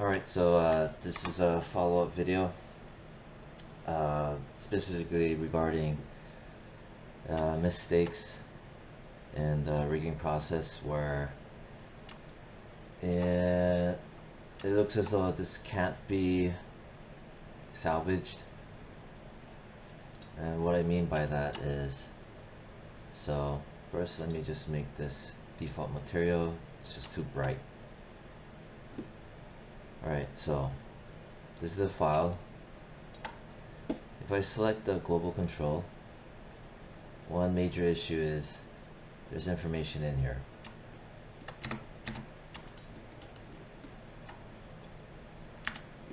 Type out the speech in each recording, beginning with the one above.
Alright, so this is a follow-up video specifically regarding mistakes in the rigging process where it looks as though this can't be salvaged. And what I mean by that is, so first let me just make this default material. It's just too bright. Alright, so this is a file. If I select the global control, one major issue is there's information in here.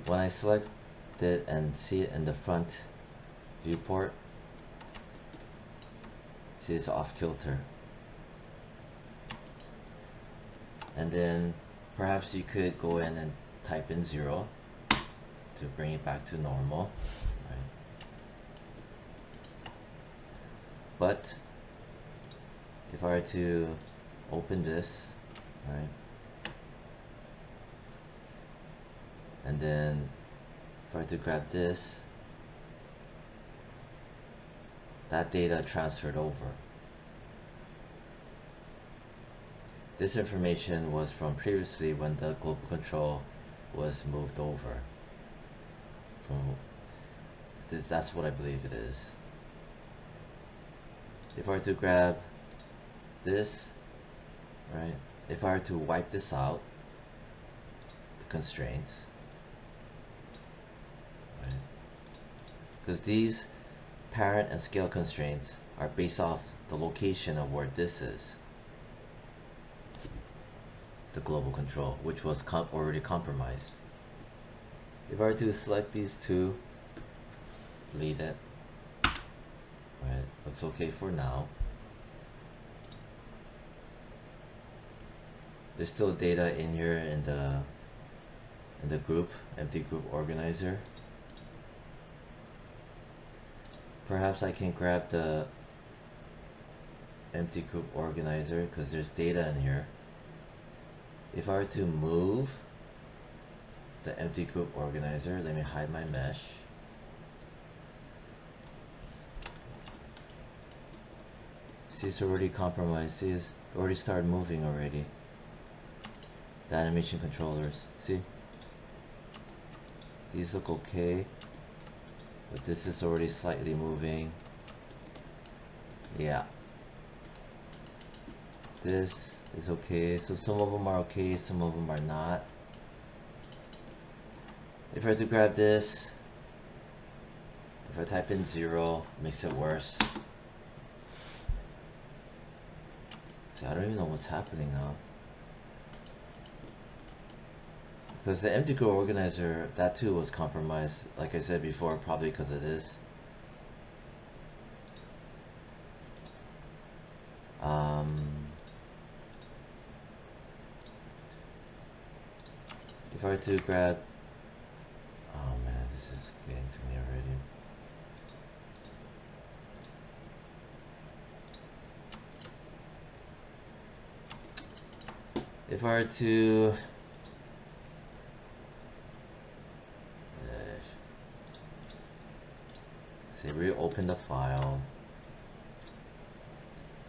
When I select it and see it in the front viewport, see it's off kilter. And then perhaps you could go in and type in 0 to bring it back to normal, right? But if I were to open this, right, and then if I were to grab this, that data transferred over. This information was from previously when the global control was moved over. From this, that's what I believe it is. If I were to grab this, right, if I were to wipe this out, the constraints, right, because these parent and scale constraints are based off the location of where this is, the global control, which was already compromised. If I were to select these two, delete it, right, looks okay for now. There's still data in here in the group, empty group organizer. Perhaps I can grab the empty group organizer because there's data in here. If I were to move the empty group organizer, let me hide my mesh. See, it's already compromised. See, it's already started moving already. The animation controllers, see? These look okay, but this is already slightly moving. Yeah. This is okay, so some of them are okay, some of them are not. If I were to grab this, if I type in 0, makes it worse. So I don't even know what's happening now. Because the empty group organizer, that too was compromised, like I said before, probably because of this. If I were to grab, oh man, this is getting to me already. If I were to say reopen the file,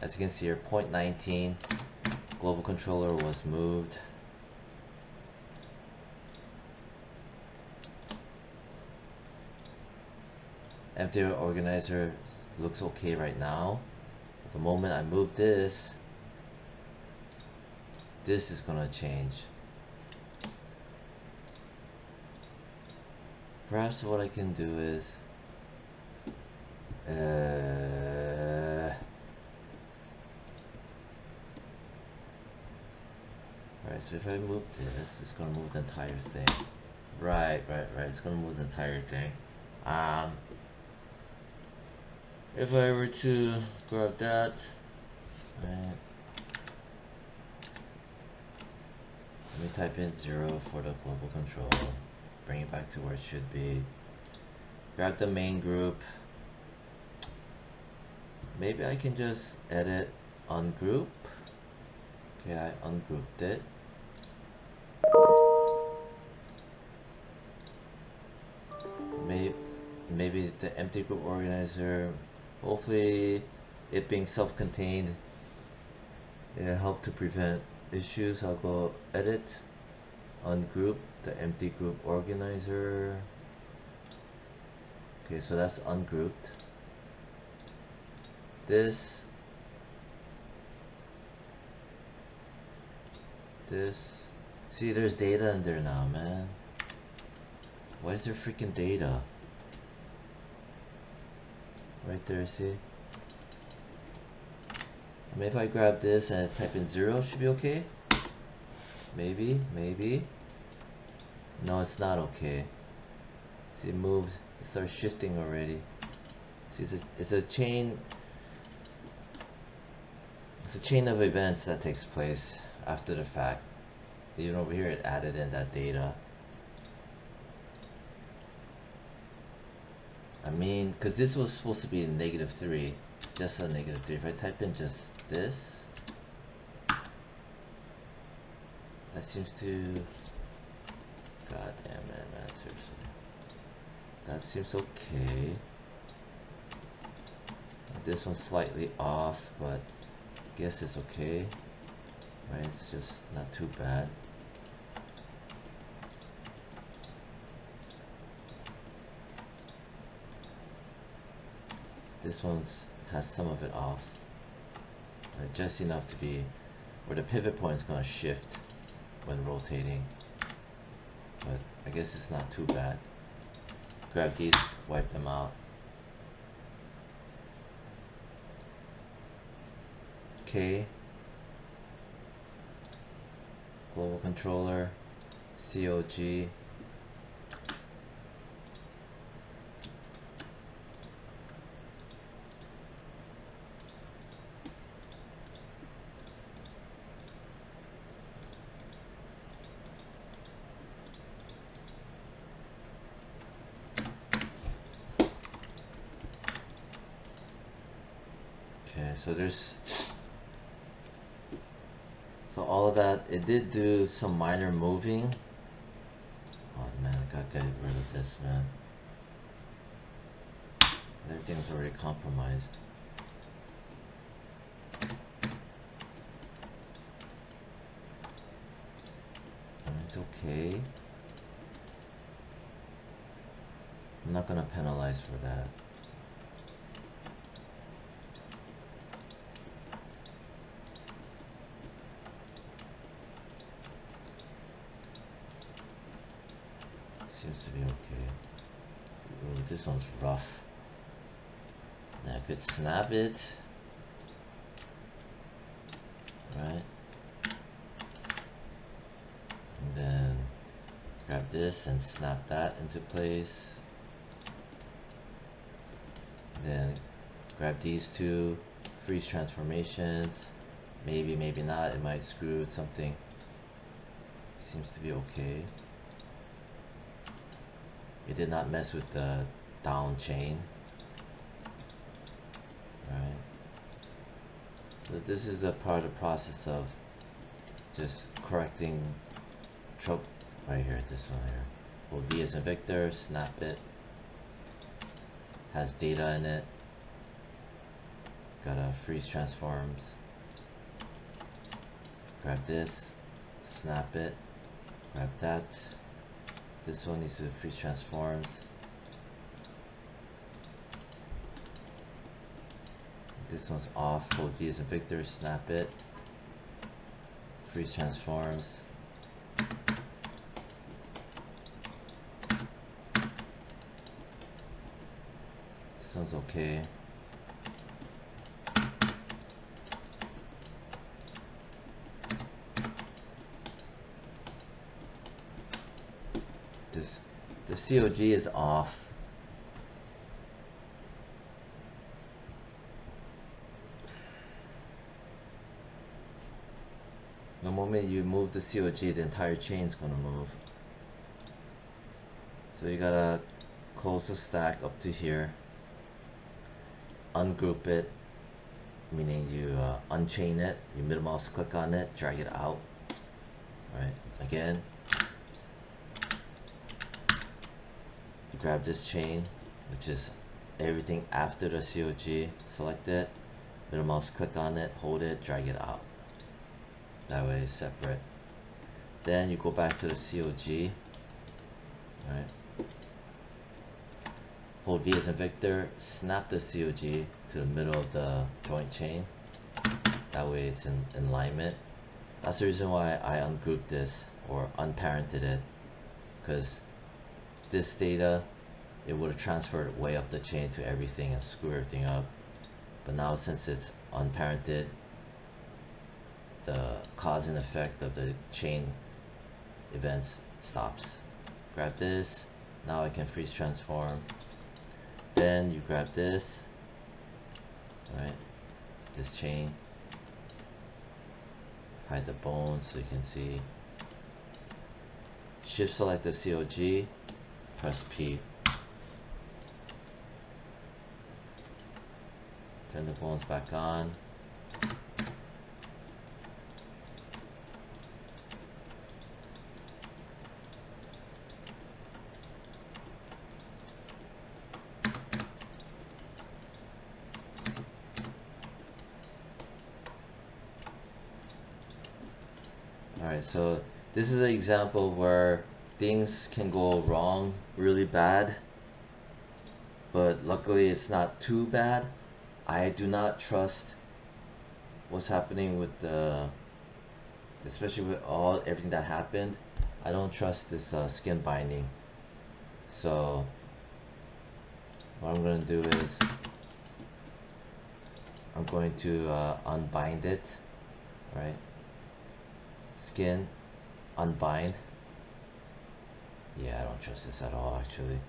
as you can see here, 0.19 global controller was moved. Empty organizer looks okay right now. The moment I move this, this is gonna change. Perhaps what I can do is right, so if I move this, it's gonna move the entire thing. Right, it's gonna move the entire thing. If I were to grab that, right, let me type in 0 for the global control, bring it back to where it should be. Grab the main group. Maybe I can just edit ungroup. Okay, I ungrouped it. empty group organizer. Hopefully it being self-contained, it helped to prevent issues. I'll go edit, ungroup the empty group organizer. Okay, so that's ungrouped. This, see, there's data in there now, man. Why is there freaking data? Right there, see? I mean, if I grab this and type in 0, it should be okay? Maybe, maybe. No, it's not okay. See, it moved, it starts shifting already. See, it's a chain. It's a chain of events that takes place after the fact. Even over here, it added in that data. I mean, because this was supposed to be -3, just a -3. If I type in just this, that seems to, god damn it, man, seriously. That seems okay. This one's slightly off, but I guess it's okay. Right, it's just not too bad. This one's has some of it off, just enough to be where the pivot point is going to shift when rotating, but I guess it's not too bad. Grab these, wipe them out. K, global controller, COG, so there's, so all of that, it did do some minor moving. Oh man, I gotta get rid of this, man. Everything's already compromised. It's okay. I'm not gonna penalize for that. Seems to be okay. Ooh, this one's rough. Now I could snap it. Right? And then grab this and snap that into place. Then grab these two, freeze transformations. Maybe, maybe not. It might screw with something. Seems to be okay. It did not mess with the down chain. Right. So this is the part of the process of just correcting trope right here, this one here. Well, V as in Victor, snap it. Has data in it. Gotta freeze transforms. Grab this, snap it, grab that. This one needs to freeze transforms. This one's off, hold V as in Victor, snap it. Freeze transforms. This one's okay. The COG is off. The moment you move the COG, the entire chain is going to move. So you gotta close the stack up to here, ungroup it, meaning you unchain it, you middle mouse click on it, drag it out, right? Again, grab this chain, which is everything after the COG, select it, middle mouse click on it, hold it, drag it out. That way it's separate. Then you go back to the COG, right? Hold V as in Victor, snap the COG to the middle of the joint chain. That way it's in alignment. That's the reason why I ungrouped this or unparented it, because this data, it would have transferred way up the chain to everything and screw everything up. But now since it's unparented, the cause and effect of the chain events stops. Grab this, now I can freeze transform. Then you grab this, right? This chain, hide the bones so you can see. Shift select the COG, press P. Turn the bones back on. Alright, so this is an example where things can go wrong really bad, but luckily it's not too bad. I do not trust what's happening with the, especially with everything that happened. I don't trust this skin binding. So what I'm going to do is I'm going to unbind it, right? Skin, unbind. Yeah, I don't trust this at all actually.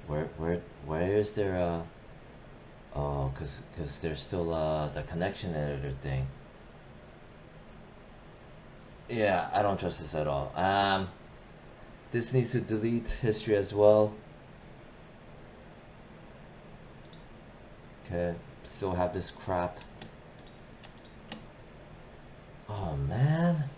Where is there oh, cause there's still the connection editor thing. Yeah, I don't trust this at all. This needs to delete history as well. Okay, still have this crap. Oh man.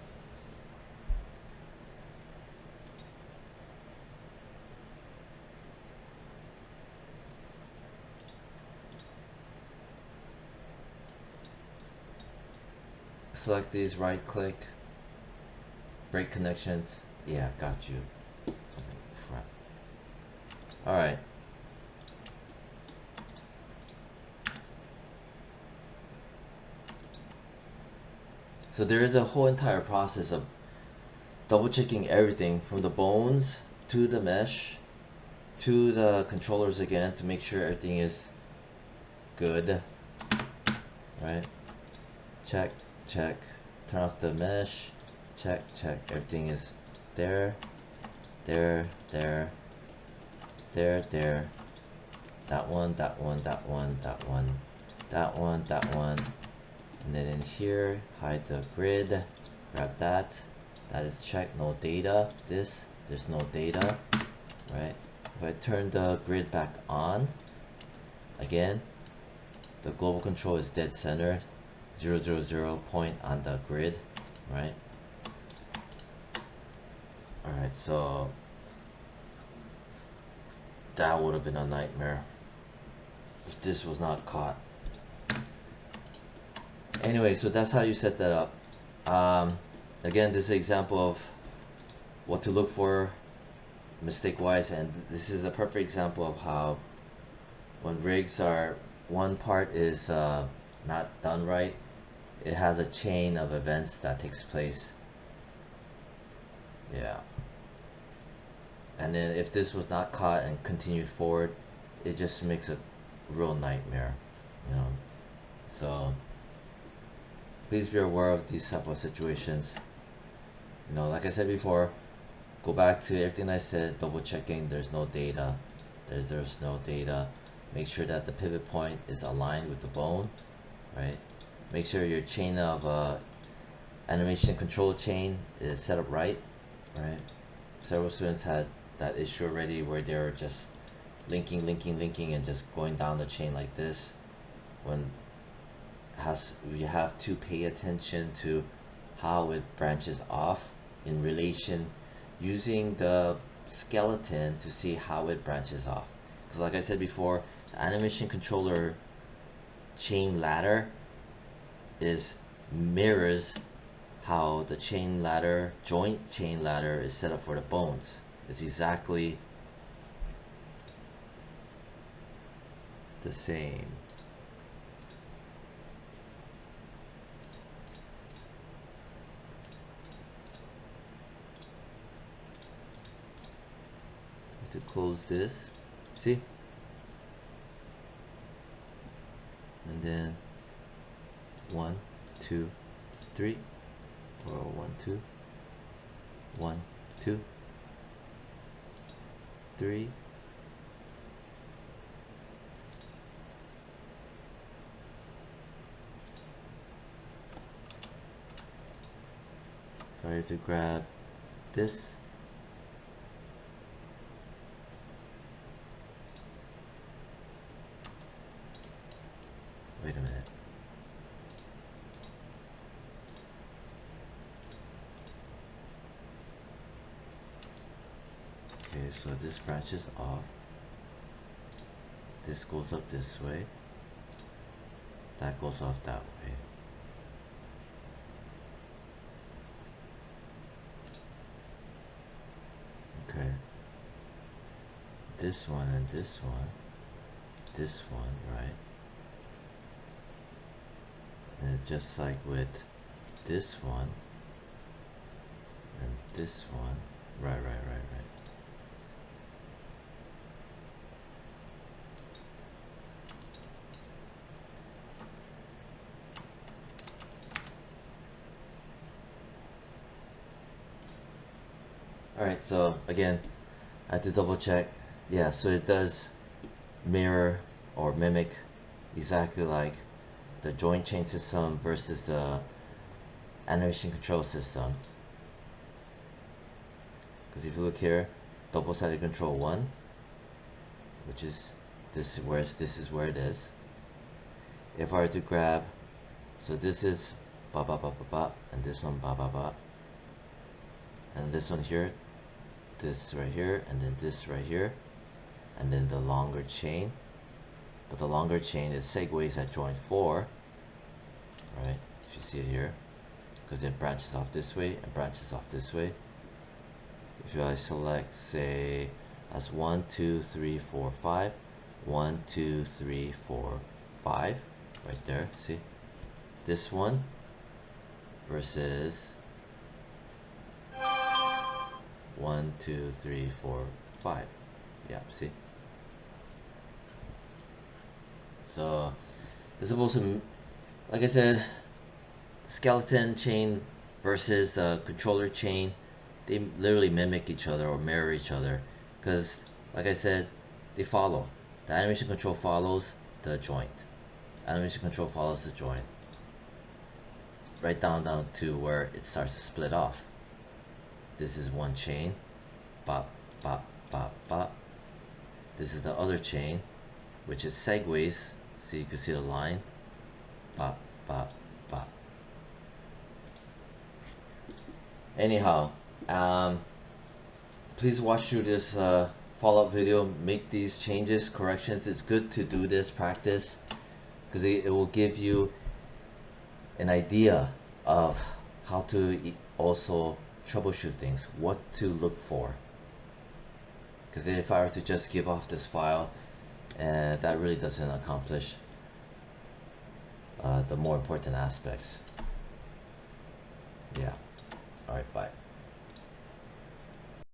Select these, right click, break connections. Yeah, got you. Crap. Alright. So there is a whole entire process of double checking everything from the bones to the mesh to the controllers again to make sure everything is good, right? Check, check, turn off the mesh, check, check, everything is there, there, there, there, there, that one, that one, that one, that one, that one, that one, and then in here, hide the grid, grab that, that is checked, no data, there's no data, right? If I turn the grid back on, again, the global control is dead center, 000 point on the grid, right? Alright, so that would have been a nightmare if this was not caught. Anyway, so that's how you set that up. Again, this is an example of what to look for mistake wise, and this is a perfect example of how when rigs are, one part is not done right, it has a chain of events that takes place. Yeah. And then if this was not caught and continued forward, it just makes a real nightmare, you know. So please be aware of these type of situations. You know, like I said before, go back to everything I said, double checking there's no data, there's no data. Make sure that the pivot point is aligned with the bone, right? Make sure your chain of animation control chain is set up right? Several students had that issue already where they're just linking and just going down the chain like this, when you have to pay attention to how it branches off in relation, using the skeleton to see how it branches off. Because like I said before, the animation controller chain ladder mirrors how the chain ladder, joint chain ladder, is set up for the bones. It's exactly the same. To close this, see, and then 1 2 3, or 1 2 1 2 3. Try to grab this. Wait a minute. Okay, so this branches off. This goes up this way. That goes off that way. Okay. This one and this one, right? And just like with this one and this one, right. Alright, so again, I had to double check. Yeah, so it does mirror or mimic exactly like the joint chain system versus the animation control system. Because if you look here, double-sided control 1, which is this is where it is. If I were to grab, so this is ba ba ba ba ba, and this one ba ba ba, and this one here, this right here, and then this right here, and then the longer chain. But the longer chain is segues at joint 4, right? If you see it here, because it branches off this way and branches off this way. If I select, say, as 1 2 3 4 5, 1 2 3 4 5, right there, see this one versus 1 2 3 4 5. Yeah, see. So it's supposed to, like I said, skeleton chain versus the controller chain, they literally mimic each other or mirror each other, because like I said, they follow. The animation control follows the joint. Animation control follows the joint. Right down to where it starts to split off. This is one chain. Bop, bop, bop, bop. This is the other chain, which is segues. So you can see the line. Bop, bop, bop. Anyhow, please watch through this follow-up video, make these changes, corrections. It's good to do this practice because it will give you an idea of how to also troubleshoot things, what to look for. Because if I were to just give off this file, that really doesn't accomplish the more important aspects. Yeah. All right, bye.